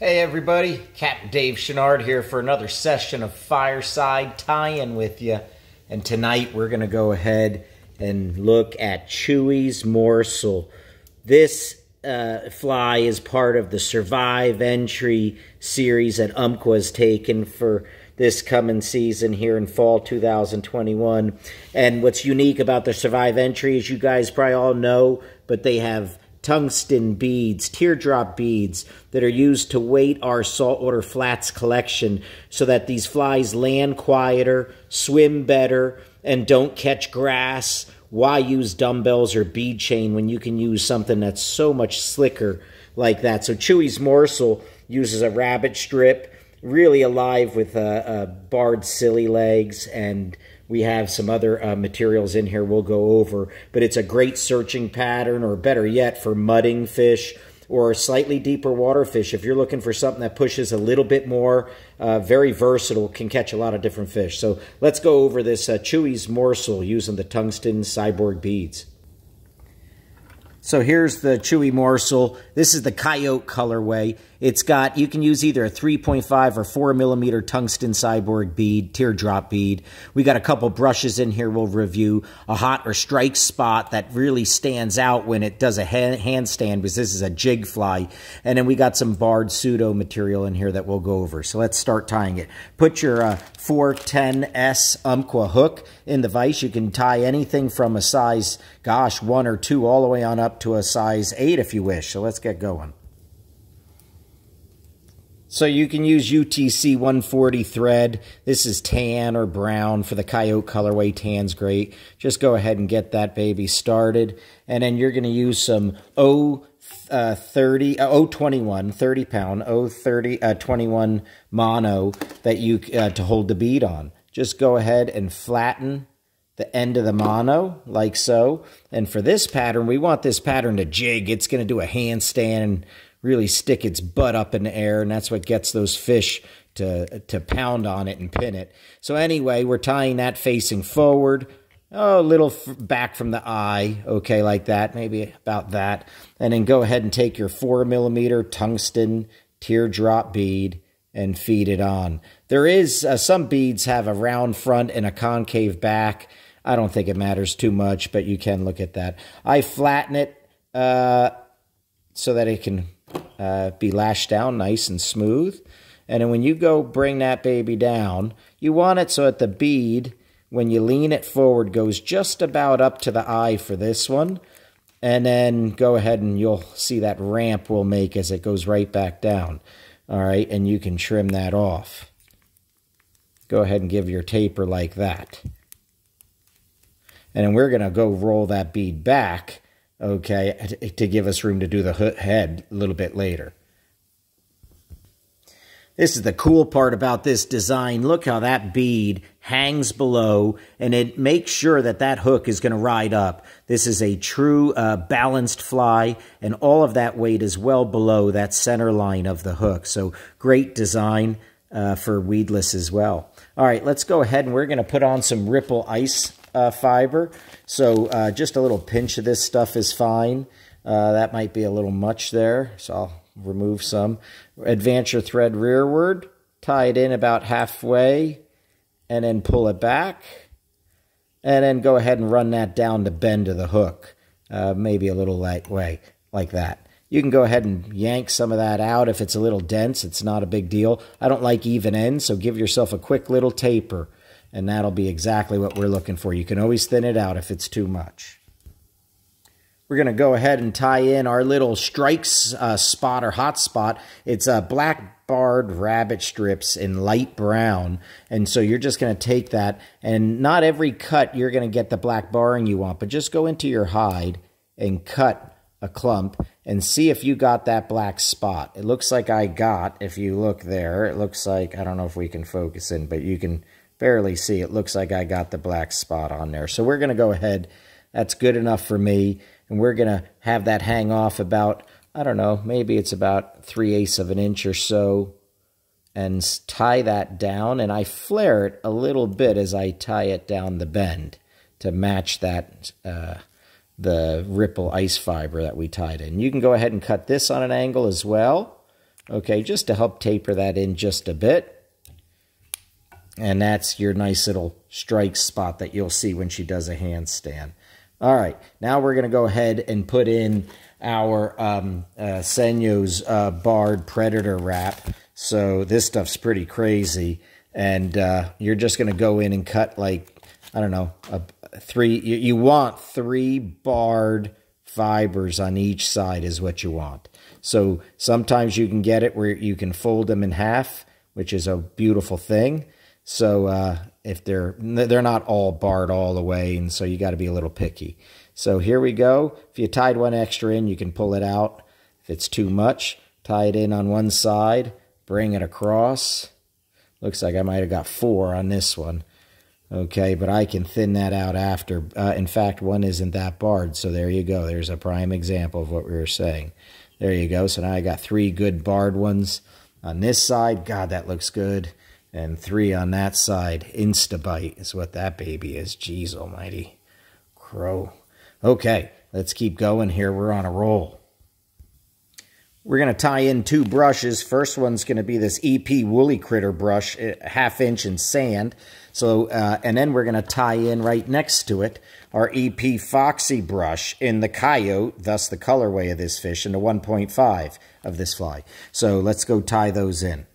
Hey everybody, Capt Dave Chouinard here for another session of Fireside tie-in with you. And tonight we're going to go ahead and look at Chewy's Morsel. This fly is part of the Survive Entry series that Umpqua has taken for this coming season here in fall 2021. And what's unique about the Survive Entry, as you guys probably all know, but they have tungsten beads, teardrop beads that are used to weight our saltwater flats collection so that these flies land quieter, swim better, and don't catch grass. Why use dumbbells or bead chain when you can use something that's so much slicker like that? So Chewy's Morsel uses a rabbit strip, really alive with barred silly legs, and we have some other materials in here we'll go over, but it's a great searching pattern, or better yet, for mudding fish or slightly deeper water fish. If you're looking for something that pushes a little bit more, very versatile, can catch a lot of different fish. So let's go over this Chewy's Morsel using the tungsten cyborg beads. So here's the Chewy Morsel. This is the coyote colorway. It's got, you can use either a 3.5 or 4 millimeter tungsten cyborg bead, teardrop bead. We got a couple brushes in here we'll review. A hot or strike spot that really stands out when it does a handstand, because this is a jig fly. And then we got some barred pseudo material in here that we'll go over. So let's start tying it. Put your 410S Umpqua hook in the vise. You can tie anything from a size, 1 or 2 all the way on up to a size 8 if you wish. So let's get going. So you can use UTC 140 thread. This is tan or brown for the coyote colorway. Tan's great. Just go ahead and get that baby started. And then you're going to use some 021, 30 pound, 21 mono that you to hold the bead on. Just go ahead and flatten the end of the mono, like so. And for this pattern, we want this pattern to jig. It's going to do a handstand and really stick its butt up in the air, and that's what gets those fish to pound on it and pin it. So anyway, we're tying that facing forward, a little back from the eye, okay, like that, maybe about that. And then go ahead and take your 4 millimeter tungsten teardrop bead and feed it on. There is, some beads have a round front and a concave back. I don't think it matters too much, but you can look at that. I flatten it so that it can be lashed down nice and smooth. And then when you go bring that baby down, you want it so that the bead, when you lean it forward, goes just about up to the eye for this one. And then go ahead and you'll see that ramp we'll make as it goes right back down. All right, and you can trim that off. Go ahead and give your taper like that. And then we're going to go roll that bead back, okay, to give us room to do the head a little bit later. This is the cool part about this design. Look how that bead hangs below, and it makes sure that that hook is going to ride up. This is a true balanced fly, and all of that weight is well below that center line of the hook. So great design for weedless as well. All right, let's go ahead, and we're going to put on some ripple ice fiber. So just a little pinch of this stuff is fine. That might be a little much there, so I'll remove some. Advance your thread rearward, tie it in about halfway, and then pull it back. And then go ahead and run that down the bend of the hook, maybe a little light way, like that. You can go ahead and yank some of that out. If it's a little dense, it's not a big deal. I don't like even ends, so give yourself a quick little taper, and that'll be exactly what we're looking for. You can always thin it out if it's too much. We're going to go ahead and tie in our little strikes spot or hot spot. It's black barred rabbit strips in light brown. And so you're just going to take that, and not every cut you're going to get the black barring you want, but just go into your hide and cut a clump and see if you got that black spot. It looks like I got, if you look there, it looks like, I don't know if we can focus in, but you can barely see. It looks like I got the black spot on there. So we're going to go ahead. That's good enough for me. And we're going to have that hang off about, I don't know, maybe it's about 3/8 of an inch or so, and tie that down. And I flare it a little bit as I tie it down the bend to match that the ripple ice fiber that we tied in. You can go ahead and cut this on an angle as well. okay, just to help taper that in just a bit. And that's your nice little strike spot that you'll see when she does a handstand. All right, now we're going to go ahead and put in our Senyo's barred predator wrap. So this stuff's pretty crazy. And you're just going to go in and cut like, I don't know, you want 3 barred fibers on each side is what you want. So sometimes you can get it where you can fold them in half, which is a beautiful thing. So if they're not all barred all the way, and so you got to be a little picky. So here we go. If you tied one extra in, you can pull it out. If it's too much, tie it in on one side, bring it across. Looks like I might have got 4 on this one. Okay, but I can thin that out after. In fact, one isn't that barred, so there you go. There's a prime example of what we were saying. There you go. So now I got 3 good barred ones on this side. God, that looks good. And 3 on that side. Instabite is what that baby is. Jeez almighty. Crow. Okay, let's keep going here. We're on a roll. We're going to tie in 2 brushes. First one's going to be this EP Woolly Critter brush, 1/2 inch in sand. So, and then we're going to tie in right next to it our EP Foxy brush in the Coyote, thus the colorway of this fish, and the 1.5 of this fly. So let's go tie those in.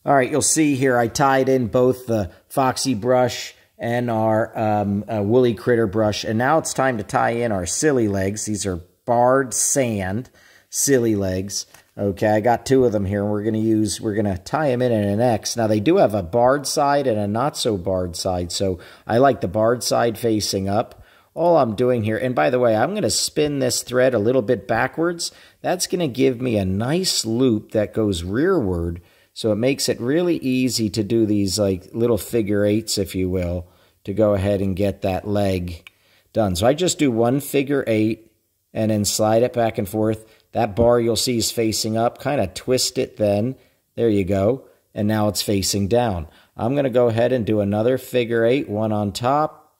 All right, you'll see here I tied in both the Foxy brush and our Woolly Critter brush. And now it's time to tie in our silly legs. These are barred sand silly legs. Okay, I got 2 of them here, and we're going to tie them in an X. Now, they do have a barred side and a not-so-barred side, so I like the barred side facing up. All I'm doing here, and by the way, I'm going to spin this thread a little bit backwards. That's going to give me a nice loop that goes rearward, so it makes it really easy to do these like little figure 8s, if you will, to go ahead and get that leg done. So I just do 1 figure 8 and then slide it back and forth. That bar you'll see is facing up. Kind of twist it then. There you go. And now it's facing down. I'm going to go ahead and do another figure 8, 1 on top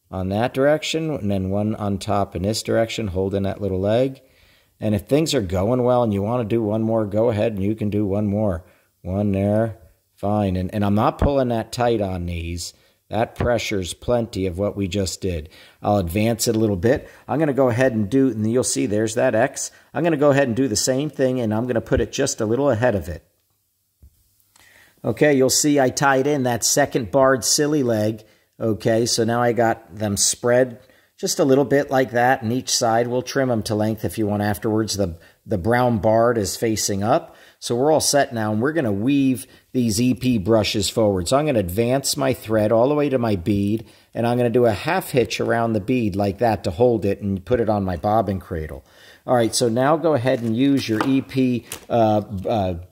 on that direction, and then 1 on top in this direction, holding that little leg. And if things are going well and you want to do 1 more, go ahead and you can do 1 more. 1 there. Fine. And I'm not pulling that tight on these. That pressure's plenty of what we just did. I'll advance it a little bit. I'm going to go ahead and do, and you'll see there's that X. I'm going to go ahead and do the same thing, and I'm going to put it just a little ahead of it. Okay, you'll see I tied in that second barred silly leg. Okay, so now I got them spread just a little bit like that, and each side we'll trim them to length if you want afterwards. The brown barred is facing up. So we're all set now, and we're going to weave these EP brushes forward. So I'm going to advance my thread all the way to my bead, and I'm going to do a 1/2 hitch around the bead like that to hold it and put it on my bobbin cradle. All right, so now go ahead and use your EP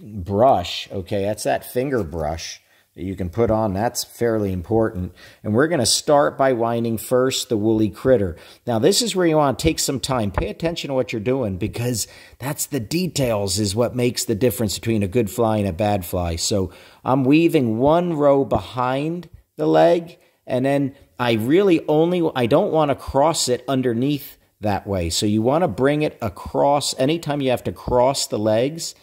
brush. Okay, that's that finger brush that you can put on. That's fairly important. And we're going to start by winding first the Woolly Critter. Now, this is where you want to take some time. Pay attention to what you're doing, because that's the details is what makes the difference between a good fly and a bad fly. So I'm weaving 1 row behind the leg, and then I don't want to cross it underneath that way. So you want to bring it across. Anytime you have to cross the legs,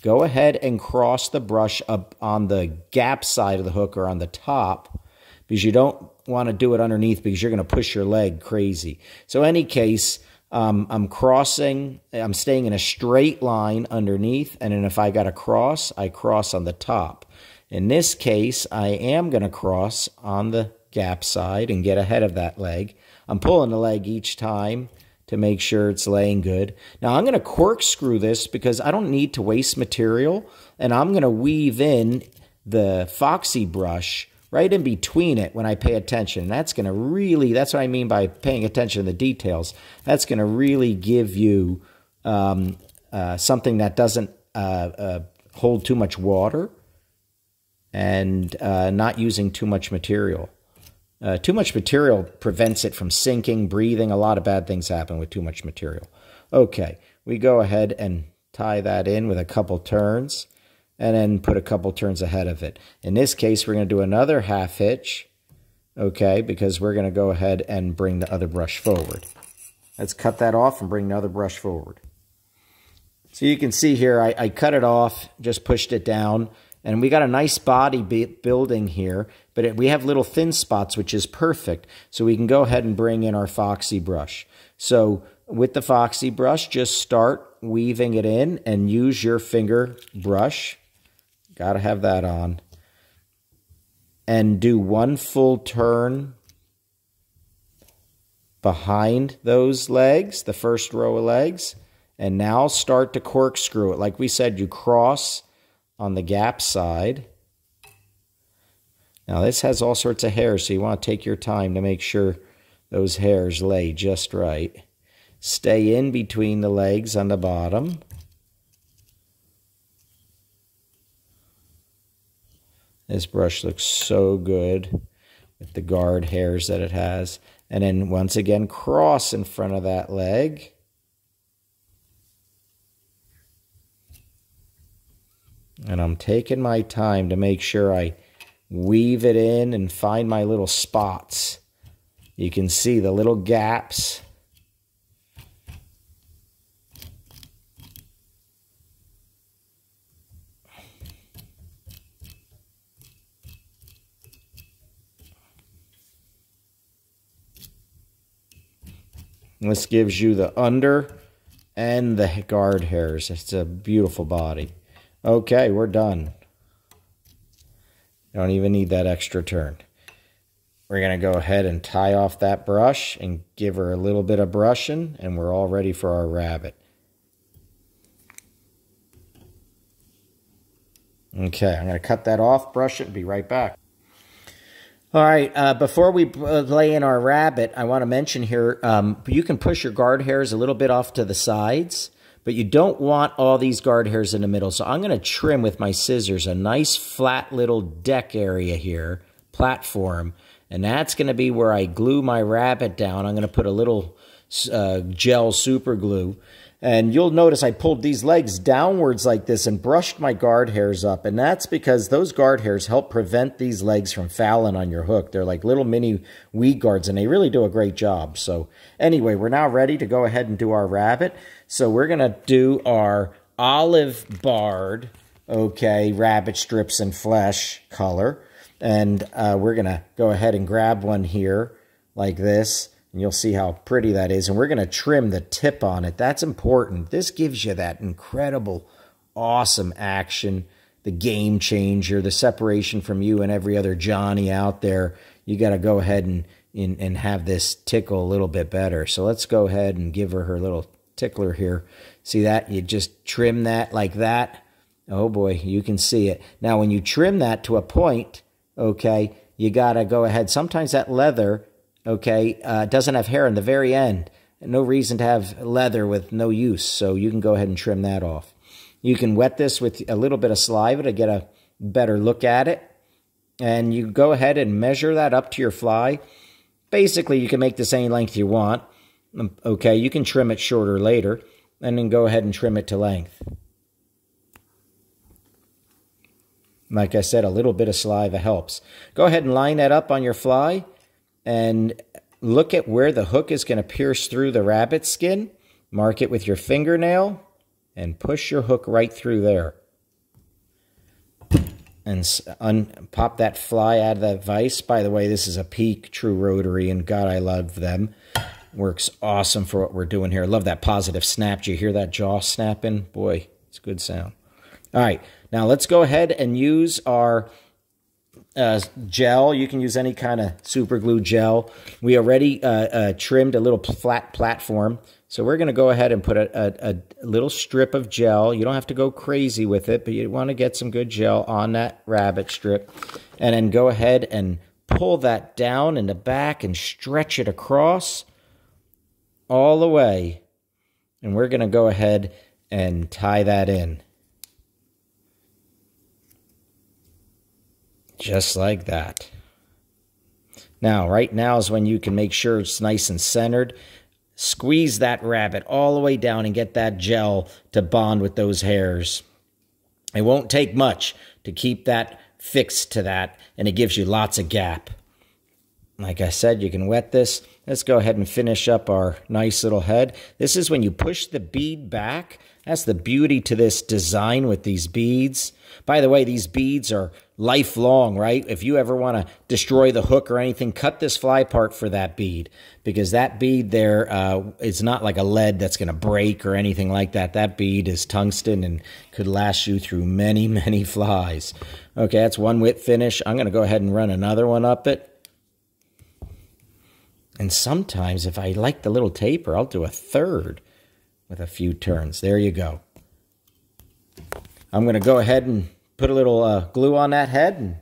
go ahead and cross the brush up on the gap side of the hook or on the top, because you don't want to do it underneath because you're going to push your leg crazy. So in any case, I'm staying in a straight line underneath, and then if I got to cross, I cross on the top. In this case, I am going to cross on the gap side and get ahead of that leg. I'm pulling the leg each time to make sure it's laying good. Now I'm going to corkscrew this because I don't need to waste material, and I'm going to weave in the Foxy brush right in between it when I pay attention. That's going to really, that's what I mean by paying attention to the details. That's going to really give you something that doesn't hold too much water and not using too much material. Too much material prevents it from sinking, breathing. A lot of bad things happen with too much material. Okay, we go ahead and tie that in with a couple turns, and then put a couple turns ahead of it. In this case, we're going to do another 1/2 hitch, okay, because we're going to go ahead and bring the other brush forward. Let's cut that off and bring the other brush forward. So you can see here, I cut it off, just pushed it down, and we got a nice body building here, but we have little thin spots, which is perfect. So we can go ahead and bring in our Foxy brush. So with the Foxy brush, just start weaving it in and use your finger brush. Got to have that on. And do one full turn behind those legs, the first row of legs. And now start to corkscrew it. Like we said, you cross on the gap side. Now this has all sorts of hairs, so you want to take your time to make sure those hairs lay just right. Stay in between the legs on the bottom. This brush looks so good with the guard hairs that it has. And then once again, cross in front of that leg. And I'm taking my time to make sure I weave it in and find my little spots. You can see the little gaps. This gives you the under and the guard hairs. It's a beautiful body. Okay, we're done. Don't even need that extra turn. We're going to go ahead and tie off that brush and give her a little bit of brushing, and we're all ready for our rabbit. Okay, I'm going to cut that off, brush it, and be right back. All right, before we lay in our rabbit, I want to mention here, you can push your guard hairs a little bit off to the sides, but you don't want all these guard hairs in the middle. So I'm going to trim with my scissors a nice flat little deck area here, platform, and that's going to be where I glue my rabbit down. I'm going to put a little gel super glue. And you'll notice I pulled these legs downwards like this and brushed my guard hairs up. And that's because those guard hairs help prevent these legs from fouling on your hook. They're like little mini weed guards, and they really do a great job. So anyway, we're now ready to go ahead and do our rabbit. So we're going to do our olive barred, okay, rabbit strips and flesh color. And we're going to go ahead and grab one here like this. And you'll see how pretty that is. And we're going to trim the tip on it. That's important. This gives you that incredible, awesome action, the game changer, the separation from you and every other Johnny out there. You got to go ahead and have this tickle a little bit better. So let's go ahead and give her little tickler here. See that? You just trim that like that. Oh boy, you can see it. Now when you trim that to a point, okay, you got to go ahead. Sometimes that leather, okay, doesn't have hair in the very end. No reason to have leather with no use, so you can go ahead and trim that off. You can wet this with a little bit of saliva to get a better look at it. And you go ahead and measure that up to your fly. Basically, you can make this any length you want. Okay, you can trim it shorter later, and then go ahead and trim it to length. Like I said, a little bit of saliva helps. Go ahead and line that up on your fly. And look at where the hook is going to pierce through the rabbit skin. Mark it with your fingernail and push your hook right through there. And pop that fly out of that vise. By the way, this is a Peak True Rotary, and God, I love them. Works awesome for what we're doing here. I love that positive snap. Do you hear that jaw snapping? Boy, it's a good sound. All right, now let's go ahead and use our gel. You can use any kind of super glue gel. We already trimmed a little flat platform, so we're going to go ahead and put a little strip of gel. You don't have to go crazy with it, but you want to get some good gel on that rabbit strip, and then go ahead and pull that down in the back and stretch it across all the way, and we're going to go ahead and tie that in. Just like that. Now, right now is when you can make sure it's nice and centered. Squeeze that rabbit all the way down and get that gel to bond with those hairs. It won't take much to keep that fixed to that, and it gives you lots of gap. Like I said, you can wet this. Let's go ahead and finish up our nice little head. This is when you push the bead back. That's the beauty to this design with these beads. By the way, these beads are lifelong, right? If you ever want to destroy the hook or anything, cut this fly part for that bead, because that bead there is not like a lead that's going to break or anything like that. That bead is tungsten and could last you through many, many flies. Okay, that's one whip finish. I'm going to go ahead and run another one up it. And sometimes, if I like the little taper, I'll do a third with a few turns. There you go. I'm going to go ahead and put a little glue on that head, and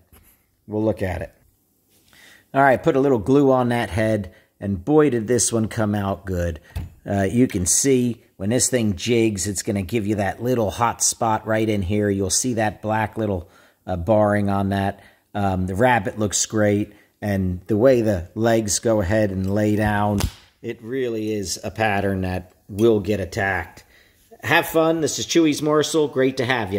we'll look at it. All right, put a little glue on that head, and boy, did this one come out good. You can see when this thing jigs, it's going to give you that little hot spot right in here. You'll see that black little barring on that. The rabbit looks great. And the way the legs go ahead and lay down, it really is a pattern that will get attacked. Have fun. This is Chewy's Morsel. Great to have you.